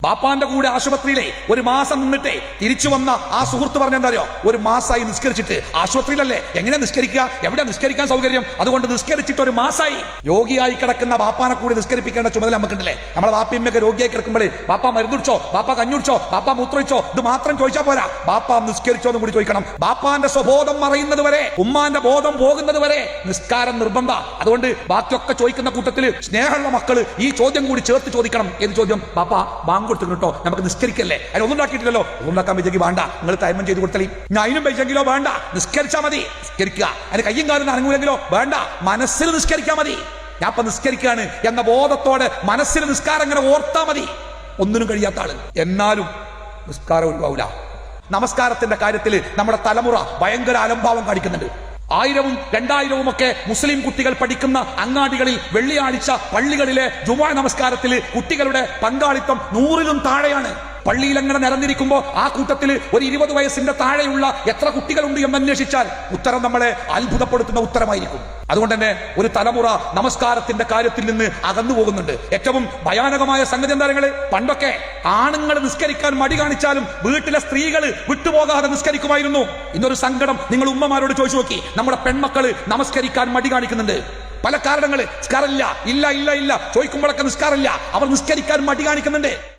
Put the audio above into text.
ബാപ്പാന്റെ കൂടെ ആശുപത്രിയിലെ ഒരു മാസം നിന്നിട്ടേ തിരിച്ചു വന്ന ആ സുഹൃത്ത് പറഞ്ഞെന്തറിയോ, ഒരു മാസമായി നിസ്കരിച്ചിട്ട്. ആശുപത്രിയിലല്ലേ, എങ്ങനെ നിസ്കരിക്കുക, എവിടെ നിസ്കരിക്കാൻ സൗകര്യം, അതുകൊണ്ട് നിസ്കരിച്ചിട്ട് ഒരു മാസമായി. രോഗിയായി കിടക്കുന്ന ബാപ്പാനെ കൂടി നിസ്കരിപ്പിക്കേണ്ട ചുമതല നമുക്കുണ്ടല്ലേ. നമ്മളെ ബാപ്പയമ്മയൊക്കെ രോഗിയായി കിടക്കുമ്പോഴേ ബാപ്പ മരുന്നുടിച്ചോ, ബാപ്പ കഞ്ഞുടിച്ചോ, ബാപ്പ മൂത്രയിച്ചോ, ഇത് മാത്രം ചോദിച്ചാൽ പോരാ, ബാപ്പ നിസ്കരിച്ചോ എന്നും കൂടി ചോദിക്കണം. ബാപ്പാന്റെ സ്വബോധം മറയുന്നത് വരെ, ഉമ്മാന്റെ ബോധം പോകുന്നത് വരെ നിസ്കാരം നിർബന്ധ. അതുകൊണ്ട് ബാക്കിയൊക്കെ ചോദിക്കുന്ന കൂട്ടത്തിൽ സ്നേഹമുള്ള മക്കള് ഈ ചോദ്യം കൂടി ചേർത്ത് ചോദിക്കണം. ഏത് ചോദ്യം? ബാപ്പ ബാങ്ക് കൊടുത്തു കേട്ടോ, നമുക്ക് നിസ്കരിക്കല്ലേ, അതിനൊന്നും ഉണ്ടാക്കിയിട്ടില്ലല്ലോ, ഒന്നുണ്ടാക്കാൻ വെച്ചെങ്കിൽ വേണ്ട, നിങ്ങൾ തൈമം ചെയ്ത് കൊടുത്തേ. ഞാൻ അതിനും വെച്ചെങ്കിലോ വേണ്ട, നിസ്കരിച്ചാൽ മതി. നിസ്കരിക്കുക, അതിന് കയ്യും കാലം അനങ്ങൂലെങ്കിലോ വേണ്ട, മനസ്സിൽ നിസ്കരിക്കാൻ മതി. ഞാൻ ഇപ്പൊ നിസ്കരിക്കുകയാണ് എന്ന ബോധത്തോടെ മനസ്സിൽ നിസ്കാരം ഇങ്ങനെ ഓർത്താ മതി. ഒന്നിനും കഴിയാത്ത ആള് എന്നാലും നിസ്കാരം ഒഴിവാവില്ല. നമസ്കാരത്തിന്റെ കാര്യത്തിൽ നമ്മുടെ തലമുറ ഭയങ്കര അലംഭാവം കാണിക്കുന്നുണ്ട്. 1000ഉം 2000ഉം ഒക്കെ മുസ്ലിം കുട്ടികൾ പഠിക്കുന്ന അങ്ങാടികളിൽ വെള്ളിയാഴ്ച പള്ളികളിലെ ജുമുഅ നമസ്കാരത്തിൽ കുട്ടികളുടെ പങ്കാളിത്തം 100-ലും താഴെയാണ്. പള്ളിയിൽ അങ്ങനെ നിറഞ്ഞിരിക്കുമ്പോ ആ കൂട്ടത്തിൽ ഒരു 20 വയസ്സിന്റെ താഴെയുള്ള എത്ര കുട്ടികളുണ്ട് എന്ന് അന്വേഷിച്ചാൽ ഉത്തരം നമ്മളെ അത്ഭുതപ്പെടുത്തുന്ന ഉത്തരമായിരിക്കും. അതുകൊണ്ട് തന്നെ ഒരു തലമുറ നമസ്കാരത്തിന്റെ കാര്യത്തിൽ നിന്ന് അകന്നു പോകുന്നുണ്ട്. ഏറ്റവും ഭയാനകമായ സംഗതി എന്താ? പണ്ടൊക്കെ ആണുങ്ങൾ നിസ്കരിക്കാൻ മടി കാണിച്ചാലും വീട്ടിലെ സ്ത്രീകൾ വിട്ടുപോകാതെ നിസ്കരിക്കുമായിരുന്നു. ഇന്നൊരു സങ്കടം നിങ്ങൾ ഉമ്മമാരോട് ചോദിച്ചു നോക്കി. നമ്മുടെ പെൺമക്കള് നമസ്കരിക്കാൻ മടി കാണിക്കുന്നുണ്ട്. പല കാരണങ്ങള്. നിസ്കാരമില്ല, ഇല്ല ഇല്ല ഇല്ല ചോദിക്കുമ്പോഴൊക്കെ നിസ്കാരമില്ല, അവർ നിസ്കരിക്കാൻ മടി കാണിക്കുന്നുണ്ട്.